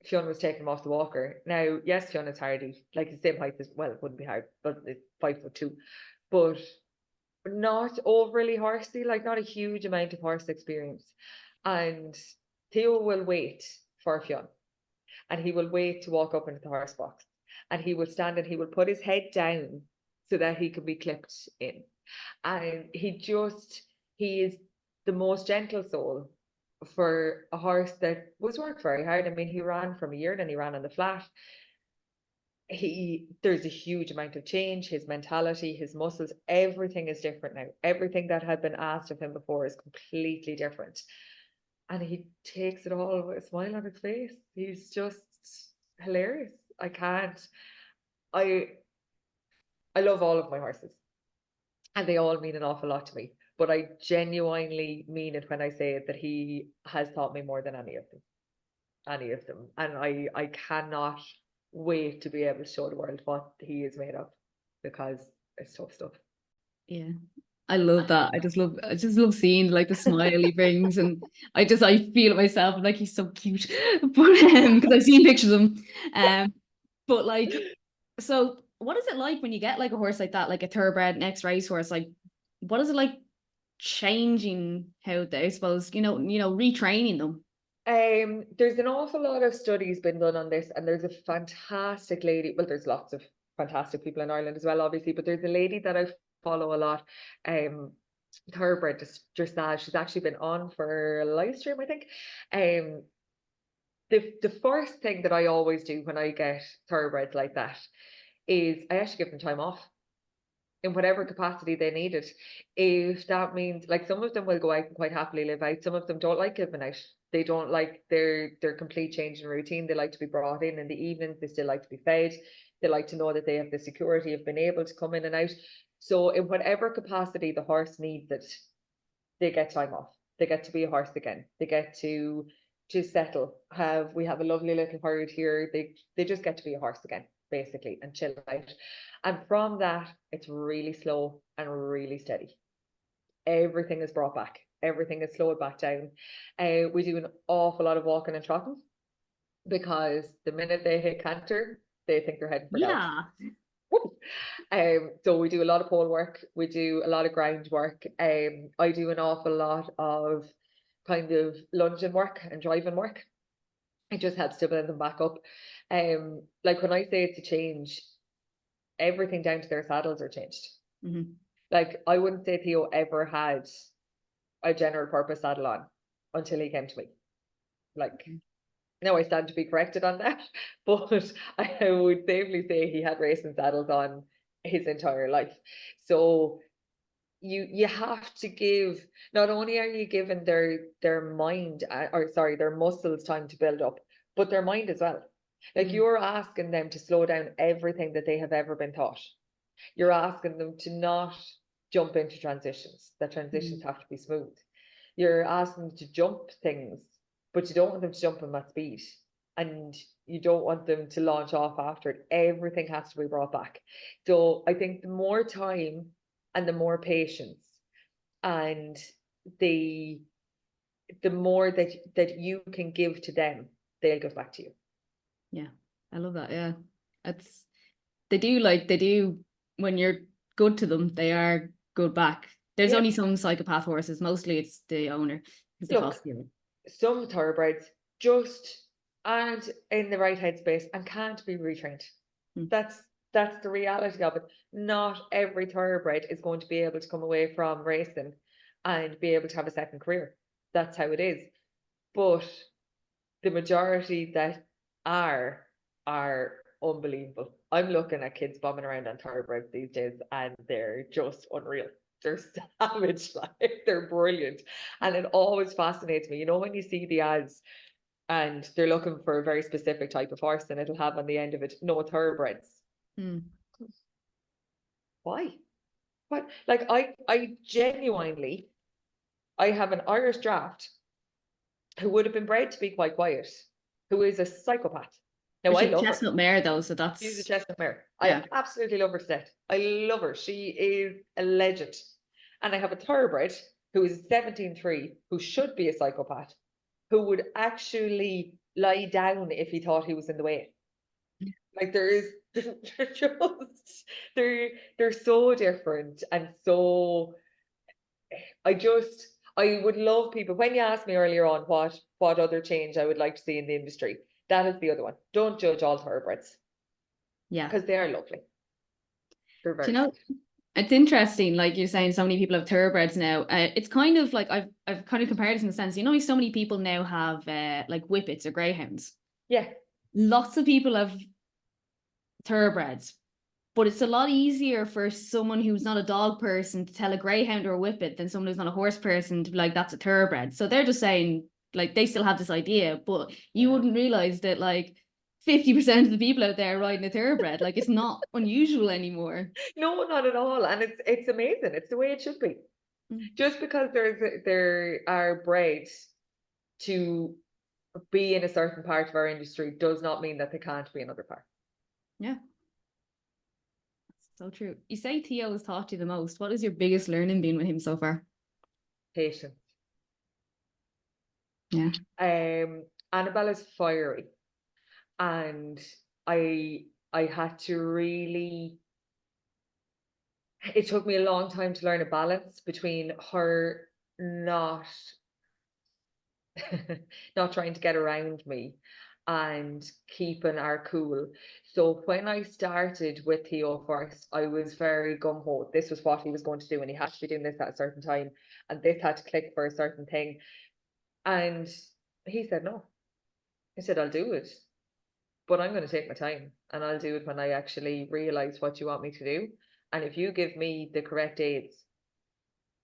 Fionn was taking him off the walker. Now, yes, Fionn is hardy, like the same height as, well, it wouldn't be hard, but it's 5'2", but not overly horsey, like not a huge amount of horse experience. And Theo will wait for Fionn, and he will wait to walk up into the horse box, and he will stand and he will put his head down so that he can be clipped in. And he is the most gentle soul for a horse that was worked very hard. I mean, he ran from a year, then he ran on the flat. There's a huge amount of change. His mentality, his muscles, everything is different now. Everything that had been asked of him before is completely different. And he takes it all with a smile on his face. He's just hilarious. I I love all of my horses, and they all mean an awful lot to me. But I genuinely mean it when I say that he has taught me more than any of them. Any of them. And I cannot wait to be able to show the world what he is made of, because it's tough stuff. Yeah. I love that. I just love seeing like the smile he brings, and I feel it myself. I'm like, he's so cute. But because I've seen pictures of him. But like, so what is it like when you get like a horse like that, like a thoroughbred next racehorse? Like, what is it like changing how they, I suppose, retraining them? There's an awful lot of studies been done on this, and there's a fantastic lady. Well, there's lots of fantastic people in Ireland as well, obviously, but there's a lady that I follow a lot. Thoroughbred dressage. She's actually been on for a live stream, I think. Um, the first thing that I always do when I get thoroughbreds like that is I actually give them time off in whatever capacity they need it. If that means, like, some of them will go out and quite happily live out, some of them don't like giving out. They don't like their complete change in routine. They like to be brought in the evenings. They still like to be fed. They like to know that they have the security of being able to come in and out. So in whatever capacity the horse needs it, they get time off. They get to be a horse again. They get to settle. We have a lovely little herd here. They just get to be a horse again, basically, and chill out. And from that, it's really slow and really steady. Everything is brought back. Everything is slowed back down. We do an awful lot of walking and trotting, because the minute they hit canter, they think they're heading for gallop. Yeah. So we do a lot of pole work, we do a lot of ground work. I do an awful lot of kind of lunging work and driving work. It just helps to build them back up. Like, when I say it's a change, everything down to their saddles are changed. Mm-hmm. Like, I wouldn't say Theo ever had a general purpose saddle on until he came to me. Like, now I stand to be corrected on that, but I would safely say he had racing saddles on his entire life. So you have to give, not only are you giving their mind, or sorry, their muscles time to build up, but their mind as well. Like, you're asking them to slow down everything that they have ever been taught. You're asking them to not jump into transitions. The transitions have to be smooth. You're asking them to jump things, but you don't want them to jump them at speed, and you don't want them to launch off after it. Everything has to be brought back. So I think the more time and the more patience, and the more that you can give to them, they'll give back to you. Yeah, I love that. Yeah, it's they do when you're good to them, they are good back. There's only some psychopath horses. Mostly it's the owner. Look, some thoroughbreds just aren't in the right headspace and can't be retrained. That's the reality of it. Not every thoroughbred is going to be able to come away from racing and be able to have a second career. That's how it is. But the majority that are unbelievable. I'm looking at kids bombing around on thoroughbreds these days, and they're just unreal. They're savage, like, they're brilliant. And it always fascinates me, when you see the ads and they're looking for a very specific type of horse, and it'll have on the end of it, no thoroughbreds. Why? What? Like, I genuinely, I have an Irish draft who would have been bred to be quite quiet, who is a psychopath. Now, I She's a love her. chestnut mare though, so She's a that's chestnut mare. yeah. I absolutely love her to death. I love her. She is a legend. And I have a thoroughbred who is 17.3, who should be a psychopath, who would actually lie down if he thought he was in the way. Like they're just they're so different, and so I would love people, when you asked me earlier on what other change I would like to see in the industry, that is the other one. Don't judge all thoroughbreds, Yeah. because they are lovely. They're Do very you know, sweet. it's interesting, like you're saying, so many people have thoroughbreds now. It's kind of like I've kind of compared this in the sense, so many people now have like whippets or greyhounds. Yeah. Lots of people have thoroughbreds, but it's a lot easier for someone who's not a dog person to tell a greyhound or a whippet than someone who's not a horse person to be like, that's a thoroughbred. So they're just saying, like, they still have this idea, but you wouldn't realize that like 50% of the people out there are riding a thoroughbred. Like, it's not unusual anymore. No, not at all. And it's amazing. It's the way it should be. Just because there are bred to be in a certain part of our industry does not mean that they can't be another part. Yeah. So true. You say Theo has taught you the most. What is your biggest learning been with him so far? Patience. Yeah. Annabelle is fiery, and I had to really. It took me a long time to learn a balance between her not not trying to get around me and keeping our cool. So when I started with Theo first, I was very gung-ho. This was what he was going to do, and he had to be doing this at a certain time, and this had to click for a certain thing. And he said no. He said, I'll do it, but I'm going to take my time, and I'll do it when I actually realize what you want me to do. And if you give me the correct aids,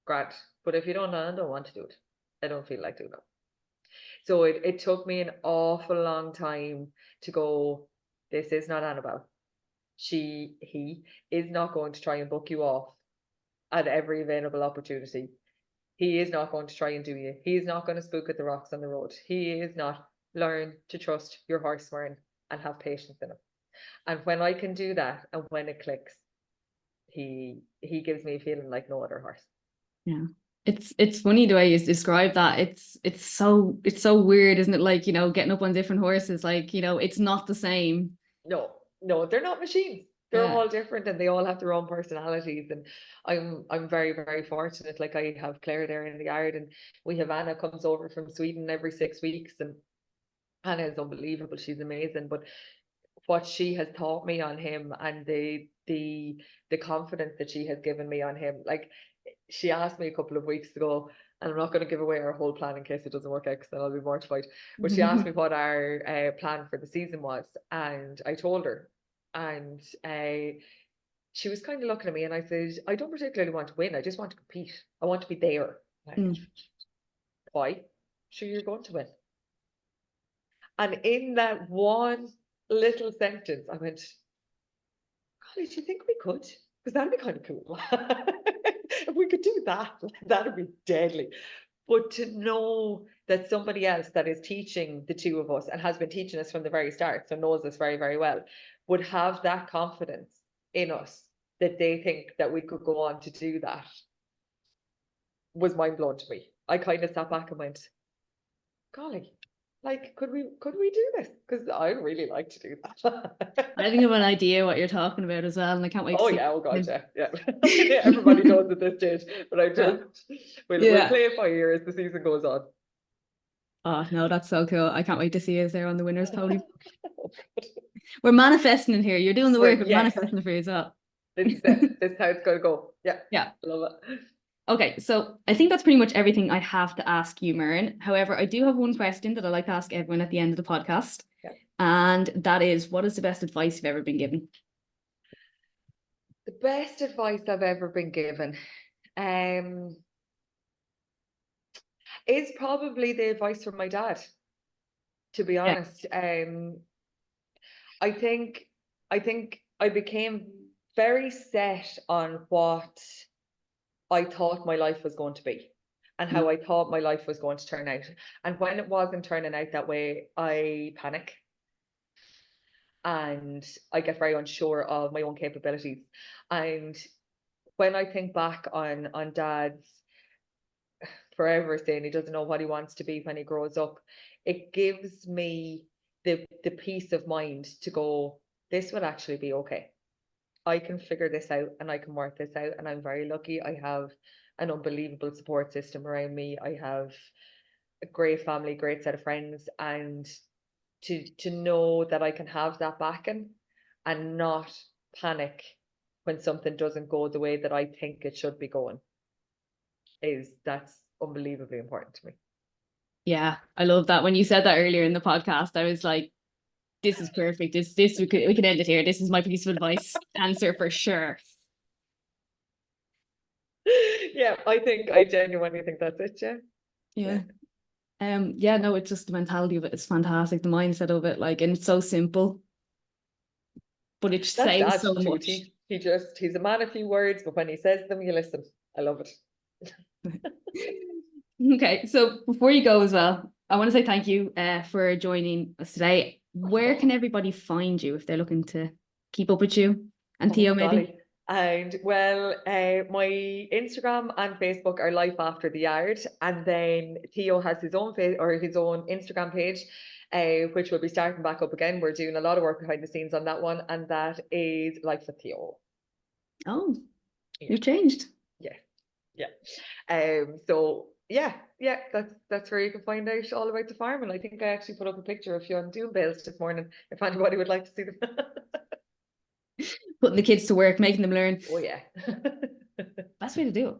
great. But if you don't, I don't want to do it. I don't feel like doing it. So it took me an awful long time to go, this is not Annabelle. He is not going to try and book you off at every available opportunity. He is not going to try and do you. He is not going to spook at the rocks on the road. He is not. Learn to trust your horse, Muireann, and have patience in him. And when I can do that, and when it clicks, he gives me a feeling like no other horse. Yeah. It's funny the way you describe that. It's so weird, isn't it? Like, getting up on different horses, like, it's not the same. No, they're not machines. They're Yeah. all different, and they all have their own personalities. And I'm very, very fortunate. Like, I have Claire there in the yard, and we have Anna comes over from Sweden every 6 weeks, and Anna is unbelievable. She's amazing. But what she has taught me on him, and the confidence that she has given me on him, like, she asked me a couple of weeks ago, and I'm not going to give away our whole plan in case it doesn't work out, because then I'll be mortified. But she asked me what our plan for the season was, and I told her, and she was kind of looking at me, and I said, I don't particularly want to win. I just want to compete. I want to be there. Why? Sure, you're going to win. And in that one little sentence, I went, golly, do you think we could? Because that'd be kind of cool. If we could do that, that'd be deadly. But to know that somebody else that is teaching the two of us and has been teaching us from the very start, so knows us very, very well, would have that confidence in us that they think that we could go on to do that, was mind blown to me. I kind of sat back and went, golly, like, could we do this? Because I really like to do that. I think I have an idea what you're talking about as well, and I can't wait to see. Yeah, oh god, yeah. Everybody knows at this stage, but we'll play it by ear as the season goes on. Oh no, that's so cool. I can't wait to see us there on the winner's podium. We're manifesting in here. You're doing the work of manifesting for you as well. This is it. This is how it's going to go. Yeah. Love it. Okay, so I think that's pretty much everything I have to ask you, Muireann. However, I do have one question that I like to ask everyone at the end of the podcast. Yeah. And that is, what is the best advice you've ever been given? The best advice I've ever been given is probably the advice from my dad, to be honest. I think I became very set on what I thought my life was going to be. and how I thought my life was going to turn out. And when it wasn't turning out that way, I panic and I get very unsure of my own capabilities. And when I think back on Dad's forever saying he doesn't know what he wants to be when he grows up, it gives me the peace of mind to go, this will actually be okay. I can figure this out and I can work this out. And I'm very lucky. I have an unbelievable support system around me. I have a great family, great set of friends, and to know that I can have that backing and not panic when something doesn't go the way that I think it should be going, that's unbelievably important to me. Yeah, I love that. When you said that earlier in the podcast, I was like, this is perfect. This we can end it here. This is my piece of advice answer for sure. Yeah, I genuinely think that's it. Yeah. Yeah, no, it's just the mentality of it is fantastic. The mindset of it, like, and it's so simple, but it That's says so attitude. much. He's a man of few words, but when he says them, you listen. I love it. Okay, so before you go as well, I want to say thank you for joining us today. Where can everybody find you if they're looking to keep up with you and Theo maybe? Golly. And well, my Instagram and Facebook are Life After the Yard, and then Theo has his own his own Instagram page, which will be starting back up again. We're doing a lot of work behind the scenes on that one, and that is Life with Theo. Oh, you've changed. Yeah. So yeah, that's where you can find out all about the farm. And I think I actually put up a picture of Fionn doing bales this morning, if anybody would like to see them. Putting the kids to work, making them learn. Oh yeah. Best way to do it.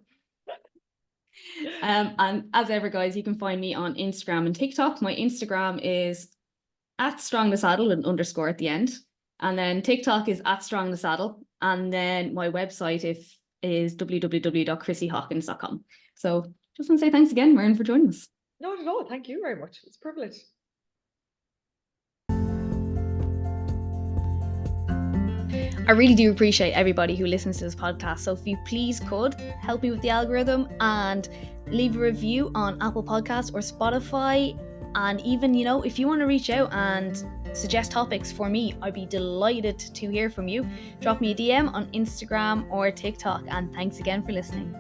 And as ever, guys, you can find me on Instagram and TikTok. My Instagram is @strongthesaddle with an underscore at the end. And then TikTok is @strongthesaddle. And then my website is www.chrissyhawkins.com. So just want to say thanks again, Muireann, for joining us. Not at all. Thank you very much. It's a privilege. I really do appreciate everybody who listens to this podcast. So if you please could help me with the algorithm and leave a review on Apple Podcasts or Spotify. And even, if you want to reach out and suggest topics for me, I'd be delighted to hear from you. Drop me a DM on Instagram or TikTok. And thanks again for listening.